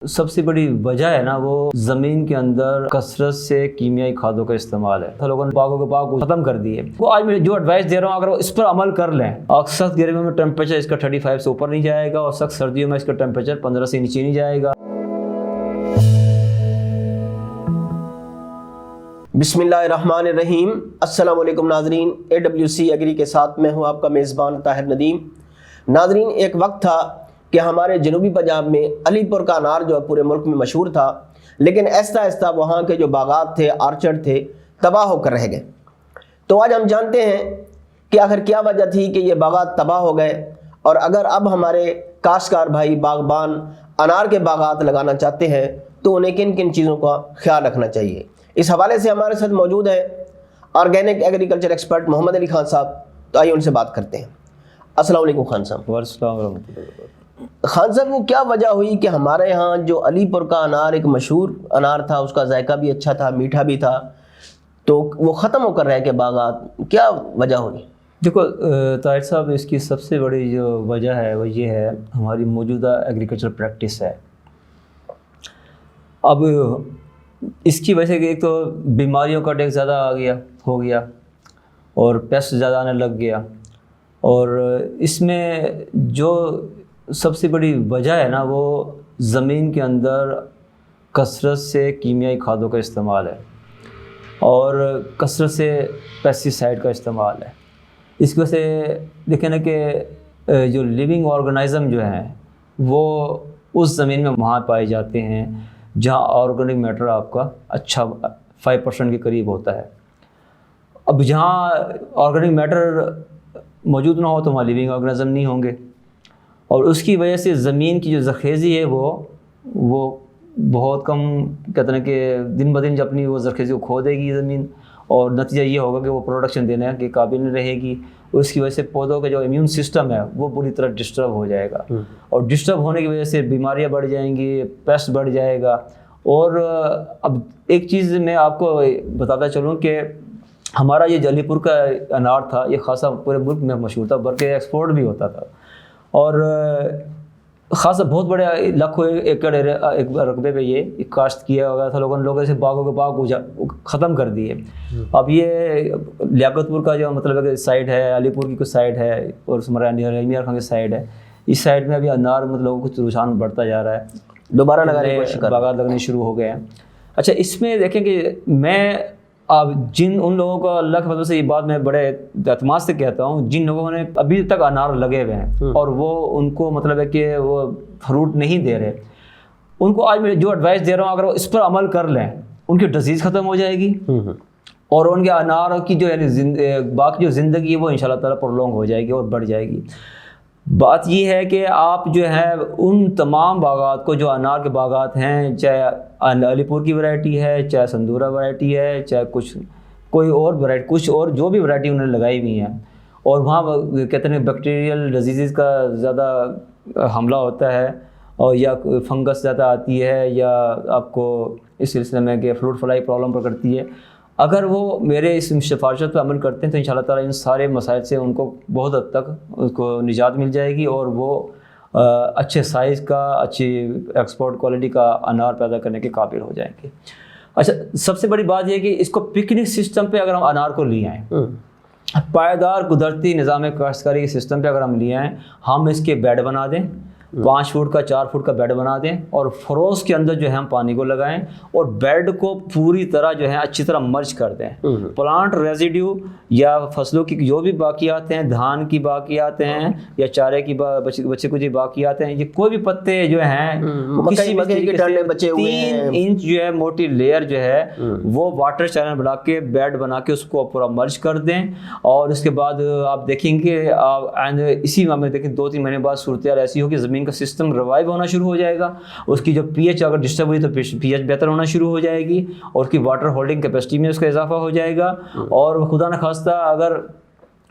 سب سے بڑی وجہ ہے نا وہ زمین کے اندر کثرت سے کیمیائی کھادوں کا استعمال ہے. لوگوں نے باغوں کے باغ ختم کر دیے. وہ آج میں جو ایڈوائس دے رہا ہوں اگر وہ اس پر عمل کر لیں، سخت گرمیوں میں ٹیمپریچر اس کا 35 سے اوپر نہیں جائے گا اور سخت سردیوں میں اس کا ٹیمپریچر 15 سے نیچے نہیں جائے گا. بسم اللہ الرحمن الرحیم. السلام علیکم ناظرین، AWC ایگری کے ساتھ میں ہوں آپ کا میزبان طاہر ندیم. ناظرین، ایک وقت تھا کہ ہمارے جنوبی پنجاب میں علی پور کا انار جو پورے ملک میں مشہور تھا، لیکن آہستہ آہستہ وہاں کے جو باغات تھے، آرچرڈ تھے، تباہ ہو کر رہ گئے. تو آج ہم جانتے ہیں کہ آخر کیا وجہ تھی کہ یہ باغات تباہ ہو گئے، اور اگر اب ہمارے کاشتکار بھائی باغبان انار کے باغات لگانا چاہتے ہیں تو انہیں کن کن چیزوں کا خیال رکھنا چاہیے. اس حوالے سے ہمارے ساتھ موجود ہے آرگینک ایگریکلچر ایکسپرٹ محمد علی خان صاحب. تو آئیے ان سے بات کرتے ہیں. السلام علیکم خان صاحب. السلام ورحمۃ اللہ وبرکاتہ. خان صاحب، وہ کیا وجہ ہوئی کہ ہمارے یہاں جو علی پور کا انار ایک مشہور انار تھا، اس کا ذائقہ بھی اچھا تھا، میٹھا بھی تھا، تو وہ ختم ہو کر رہ کے باغات، کیا وجہ ہوئی؟ دیکھو طاہر صاحب، اس کی سب سے بڑی جو وجہ ہے وہ یہ ہے ہماری موجودہ ایگریکلچر پریکٹس ہے. اب اس کی وجہ سے ایک تو بیماریوں کا ٹیکس زیادہ ہو گیا اور پیسٹ زیادہ آنے لگ گیا، اور اس میں جو سب سے بڑی وجہ ہے نا وہ زمین کے اندر کثرت سے کیمیائی کھادوں کا استعمال ہے اور کثرت سے پیسٹیسائڈ کا استعمال ہے. اس کی وجہ سے دیکھیں نا کہ جو لیونگ آرگنائزم جو ہیں وہ اس زمین میں وہاں پائے جاتے ہیں جہاں آرگینک میٹر آپ کا اچھا 5% کے قریب ہوتا ہے. اب جہاں آرگینک میٹر موجود نہ ہو تو وہاں لیونگ آرگنائزم نہیں ہوں گے، اور اس کی وجہ سے زمین کی جو زرخیزی ہے وہ بہت کم، کہتے ہیں کہ دن بدن جب اپنی وہ زرخیزی کو کھو دے گی زمین، اور نتیجہ یہ ہوگا کہ وہ پروڈکشن دینے کے قابل نہیں رہے گی. اس کی وجہ سے پودوں کا جو امیون سسٹم ہے وہ پوری طرح ڈسٹرب ہو جائے گا، اور ڈسٹرب ہونے کی وجہ سے بیماریاں بڑھ جائیں گی، پیسٹ بڑھ جائے گا. اور اب ایک چیز میں آپ کو بتاتا چلوں کہ ہمارا یہ علی پور کا انار تھا، یہ خاصا پورے ملک میں مشہور تھا، بلکہ ایکسپورٹ بھی ہوتا تھا، اور خاصا بہت بڑے لاکھوں ایکڑ رقبے پہ یہ کاشت کیا گیا تھا. لوگوں سے باغوں کے باغ ختم کر دیے. اب یہ لیاقت پور کا جو مطلب ہے کہ سائڈ ہے، علی پور کی کچھ سائڈ ہے، اور میاں خان کی سائڈ ہے. اس سائڈ میں ابھی انار مطلب کچھ رجحان بڑھتا جا رہا ہے، دوبارہ لگانے کی کوشش کر باغات لگنے شروع ہو گئے ہیں. اچھا، اس میں دیکھیں کہ میں اب ان لوگوں کو اللہ کے فضل سے یہ بات میں بڑے اعتماد سے کہتا ہوں، جن لوگوں نے ابھی تک انار لگے ہوئے ہیں اور وہ ان کو مطلب ہے کہ وہ فروٹ نہیں دے رہے، ان کو آج میں جو ایڈوائس دے رہا ہوں اگر وہ اس پر عمل کر لیں ان کی ڈیزیز ختم ہو جائے گی، اور ان کے انار کی جو یعنی باقی جو زندگی ہے وہ انشاءاللہ تعالیٰ پرولونگ ہو جائے گی اور بڑھ جائے گی. بات یہ ہے کہ آپ جو ہے ان تمام باغات کو جو انار کے باغات ہیں، چاہے علی پور کی ورائٹی ہے، چاہے سندورا ورائٹی ہے، چاہے کوئی اور ورائٹی، کچھ اور جو بھی ورائٹی انہوں نے لگائی ہوئی ہیں، اور وہاں کہتے ہیں بیکٹیریل ڈیزیز کا زیادہ حملہ ہوتا ہے، اور یا فنگس زیادہ آتی ہے، یا آپ کو اس سلسلے میں کہ فروٹ فلائی پرابلم پر کرتی ہے. اگر وہ میرے اس سفارشات پہ عمل کرتے ہیں تو انشاءاللہ تعالیٰ ان سارے مسائل سے ان کو بہت حد تک اس کو نجات مل جائے گی، اور وہ اچھے سائز کا، اچھی ایکسپورٹ کوالٹی کا انار پیدا کرنے کے قابل ہو جائیں گے. اچھا، سب سے بڑی بات یہ ہے کہ اس کو پکنک سسٹم پہ اگر ہم انار کو لے آئیں، پائیدار قدرتی نظام کاشتکاری کے سسٹم پہ اگر ہم لے آئیں، ہم اس کے بیڈ بنا دیں، 5 فٹ کا 4 فٹ کا بیڈ بنا دیں، اور فروز کے اندر جو ہے ہم پانی کو لگائیں، اور بیڈ کو پوری طرح جو ہے اچھی طرح مرچ کر دیں. پلانٹ ریزیڈیو یا فصلوں کی جو بھی باقیات ہیں، دھان کی باقیات ہیں یا چارے کی بچے کچھ باقیات ہیں، یہ کوئی بھی پتے جو ہیں کسی بھی طریقے سے 3 انچ جو ہے موٹی لیئر جو ہے وہ واٹر چینل بنا کے بیڈ بنا کے اس کو پورا مرچ کر دیں. اور اس کے بعد آپ دیکھیں گے اسی میں دیکھیں 2-3 مہینے بعد صورتحال ایسی ہوگی زمین کا سسٹم ریوائیو ہونا شروع ہو جائے گا. اس کی جو پی ایچ اگر ڈسٹرب ہوئی تو پی ایچ بہتر ہونا شروع ہو جائے گی، اور اس کی واٹر ہولڈنگ کیپیسٹی میں اس کا اضافہ ہو جائے گا. اور خدا نخواستہ اگر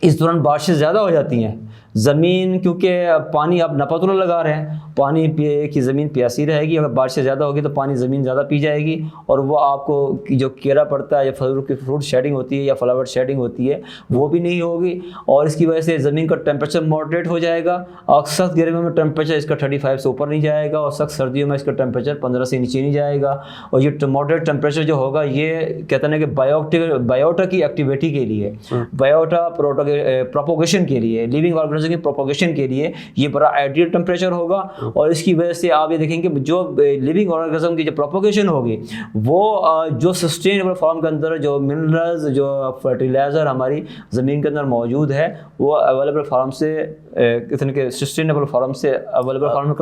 اس دوران بارشیں زیادہ ہو جاتی ہیں زمین کیونکہ پانی آپ نپاتولہ لگا رہے ہیں، پانی کی زمین پیاسی رہے گی، اگر بارشیں زیادہ ہوگی تو پانی زمین زیادہ پی جائے گی، اور وہ آپ کو جو کیرا پڑتا ہے یا فروٹ شیڈنگ ہوتی ہے یا فلاور شیڈنگ ہوتی ہے وہ بھی نہیں ہوگی، اور اس کی وجہ سے زمین کا ٹیمپریچر ماڈریٹ ہو جائے گا، اور سخت گرمیوں میں ٹیمپریچر اس کا 35 سے اوپر نہیں جائے گا، اور سخت سردیوں میں اس کا ٹیمپریچر 15 سے نیچے نہیں جائے گا، اور یہ ماڈریٹ ٹیمپریچر جو ہوگا یہ کہتے ہیں کہ بایوٹا کی ایکٹیویٹی کے لیے، بایوٹا پروپوگیشن کے لیے، لیونگ آرگنزم کی پروپوگیشن کے لیے یہ بڑا آئیڈیل ٹیمپریچر ہوگا، اور اس کی وجہ سے آپ یہ دیکھیں کہ جو لیونگ آرگنزم کی جو پروپوگیشن ہوگی وہ جو سسٹینیبل فارم کے اندر جو منرلز جو فرٹیلائزر ہماری زمین کے اندر موجود ہے وہ اویلیبل فارم سے کتنے کہ سسٹینیبل فارم سے اویلیبل فارم میں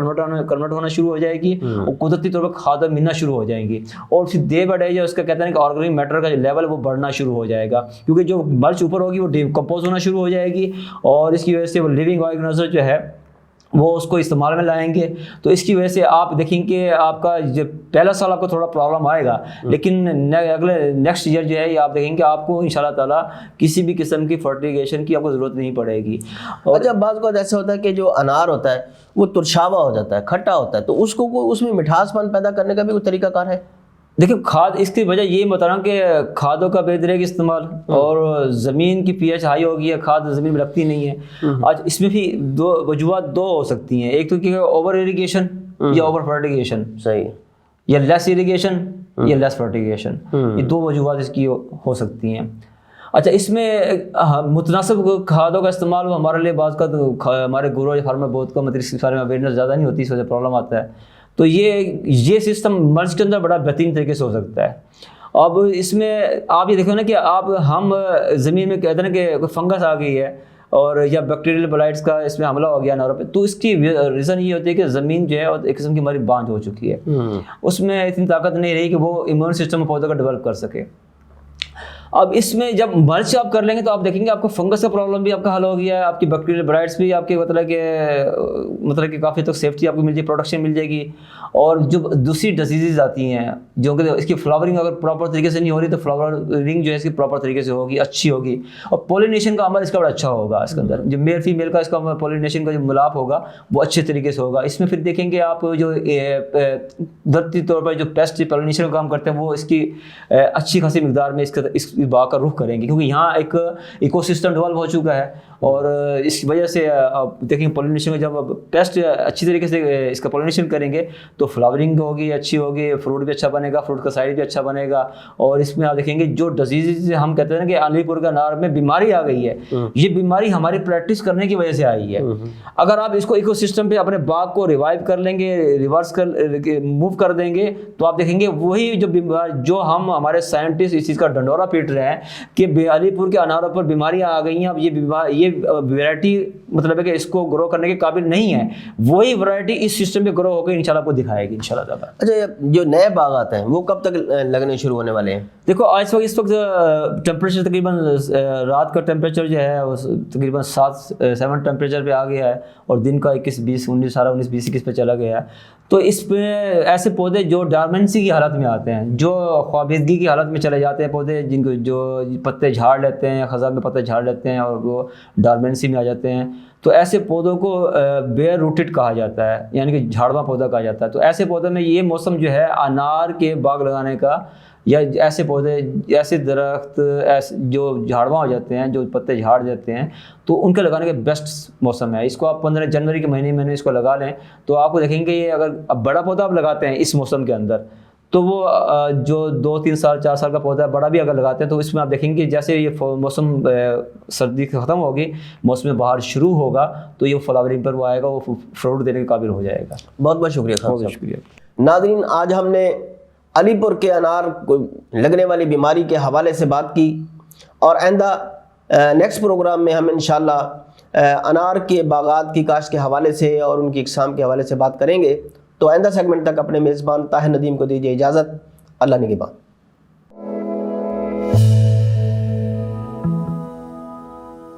کنورٹ ہونا شروع ہو جائے گی، اور قدرتی طور پر کھاد ملنا شروع ہو جائیں گی، اور پھر ڈے بائی ڈے جو اس کا کہتے ہیں کہ آرگینک میٹر کا جو لیول وہ بڑھنا شروع ہو جائے گا، کیونکہ جو ملچ اوپر ہوگی وہ ڈیکمپوز ہونا شروع ہو جائے گی، اور اس کی وجہ سے وہ لیونگ آرگنزم جو ہے وہ اس کو استعمال میں لائیں گے، تو اس کی وجہ سے آپ دیکھیں کہ آپ کا جو پہلا سال آپ کو تھوڑا پرابلم آئے گا، لیکن اگلے نیکسٹ ایئر جو ہے یہ آپ دیکھیں کہ آپ کو انشاءاللہ تعالیٰ کسی بھی قسم کی فرٹیگیشن کی آپ کو ضرورت نہیں پڑے گی۔ اور جب بعض کو ایسا ہوتا ہے کہ جو انار ہوتا ہے وہ ترشاوا ہو جاتا ہے، کھٹا ہوتا ہے، تو اس کو اس میں مٹھاس پن پیدا کرنے کا بھی کوئی طریقہ کار ہے؟ دیکھیں کھاد اس کی وجہ یہ بتا رہا ہوں کہ کھادوں کا بے طریقے استعمال، اور زمین کی پی ایچ ہائی ہوگی ہے، کھاد زمین میں لگتی نہیں ہے۔ آج اس میں بھی دو وجوہات ہو سکتی ہیں، ایک تو کہ اوور اریگیشن یا اوور فرٹیگیشن، صحیح، یا لیس اریگیشن یا لیس فرٹیگیشن، یہ دو وجوہات اس کی ہو سکتی ہیں۔ اچھا، اس میں متناسب کھادوں کا استعمال ہمارے لیے بعض کا ہمارے گرو فارمر بہت کا مطلب اس بارے میں اویئرنیس زیادہ نہیں ہوتی، اس وجہ سے پرابلم آتا ہے، تو یہ سسٹم ملچ کے اندر بڑا بہترین طریقے سے ہو سکتا ہے۔ اب اس میں آپ یہ دیکھو نا کہ ہم زمین میں کہتے ہیں کہ فنگس آ گئی ہے اور یا بیکٹیریل بلائٹس کا اس میں حملہ ہو گیا اناروں پہ، تو اس کی ریزن یہ ہوتی ہے کہ زمین جو ہے ایک قسم کی ہماری باندھ ہو چکی ہے، اس میں اتنی طاقت نہیں رہی کہ وہ امیون سسٹم پودوں کا ڈیولپ کر سکے۔ اب اس میں جب ملچ آپ کر لیں گے تو آپ دیکھیں گے آپ کو فنگس کا پرابلم بھی آپ کا حل ہو گیا ہے، آپ کی بیکٹیریل برائٹس بھی آپ کے مطلب کہ کافی تک سیفٹی آپ کو مل جائے گی، پروڈکشن مل جائے گی، اور جو دوسری ڈیزیزز آتی ہیں جو کہ اس کی فلاورنگ اگر پراپر طریقے سے نہیں ہو رہی تو فلاورنگ جو ہے اس کی پراپر طریقے سے ہوگی، اچھی ہوگی، اور پولینیشن کا عمل اس کا بڑا اچھا ہوگا، اس کے اندر جو میل فیمیل کا اس کا پولینیشن کا جو ملاپ ہوگا وہ اچھے طریقے سے ہوگا۔ اس میں پھر دیکھیں گے آپ جو قدرتی طور پر جو پیسٹ پولینیشن کا کام کرتے ہیں وہ اس کی اچھی خاصی مقدار میں اس باغ کا رخ کریں گے، کیونکہ یہاں ایک ایکو سسٹم ڈیولپ ہو چکا ہے، اور اس وجہ سے آپ دیکھیں پولینیشن میں جب پیسٹ اچھی طریقے سے اس کا پولینیشن کریں گے تو فلاورنگ ہوگی اچھی ہوگی، فروٹ بھی اچھا بنے گا، فروٹ کا سائز بھی اچھا بنے گا، اور اس میں آپ دیکھیں گے جو ڈیزیز ہم کہتے ہیں کہ علی پور کا انار میں بیماری آ گئی ہے، یہ بیماری ہماری پریکٹس کرنے کی وجہ سے آئی ہے۔ اگر آپ اس کو ایکو سسٹم پہ اپنے باغ کو ریوائیو کر لیں گے، ریورس موو کر دیں گے، تو آپ دیکھیں گے وہی جو ہم ہمارے سائنٹسٹ اس چیز کا ڈنڈورا پیٹ رہے ہیں کہ علی پور کے اناروں پر بیماریاں آ گئی ہیں، اب یہ ویرائٹی مطلب ہے کہ اس کو گرو کرنے کے قابل نہیں ہے، وہی ویرائٹی اس سسٹم پہ گرو ہو کے انشاءاللہ آپ کو دکھائے گی انشاءاللہ تعالیٰ۔ اچھا، جو نئے باغات ہیں وہ کب تک لگنے شروع ہونے والے ہیں؟ دیکھو اس وقت ٹیمپریچر تقریباً رات کا ٹیمپریچر جو ہے وہ تقریباً 7 ٹیمپریچر پہ آ گیا ہے، اور دن کا 21 20 19 سارا 19 20 21 پہ چلا گیا ہے، تو اس پہ ایسے پودے جو ڈارمنسی کی حالت میں آتے ہیں، جو خوابیدگی کی حالت میں چلے جاتے ہیں پودے، جن کو جو پتے جھاڑ لیتے ہیں، خزاں میں پتے جھاڑ لیتے ہیں اور وہ ڈارمنسی میں آ جاتے ہیں، تو ایسے پودوں کو بیئر روٹڈ کہا جاتا ہے، یعنی کہ جھاڑواں پودا کہا جاتا ہے۔ تو ایسے پودوں میں یہ موسم جو ہے انار کے باغ لگانے کا، یا ایسے پودے ایسے درخت جو جھاڑواں ہو جاتے ہیں، جو پتے جھاڑ دیتے ہیں، تو ان کے لگانے کا بیسٹ موسم ہے۔ اس کو آپ 15 جنوری کے مہینے میں اس کو لگا لیں تو آپ کو دیکھیں گے یہ اگر اب بڑا پودا آپ لگاتے ہیں اس موسم کے اندر تو وہ جو 2 3 سال 4 سال کا پودا ہے بڑا بھی اگر لگاتے ہیں تو اس میں آپ دیکھیں گے جیسے یہ موسم سردی ختم ہوگی، موسم بہار شروع ہوگا تو یہ فلاورنگ پر وہ آئے گا، وہ فروٹ دینے کے قابل ہو جائے گا۔ بہت بہت شکریہ خان صاحب۔ شکریہ ناظرین، آج ہم نے علی پور کے انار کو لگنے والی بیماری کے حوالے سے بات کی، اور آئندہ نیکسٹ پروگرام میں ہم انشاءاللہ انار کے باغات کی کاشت کے حوالے سے اور ان کی اقسام کے حوالے سے بات کریں گے۔ تو آئندہ سیگمنٹ تک اپنے میزبان طاہر ندیم کو دیجیے اجازت۔ اللہ نگہبان۔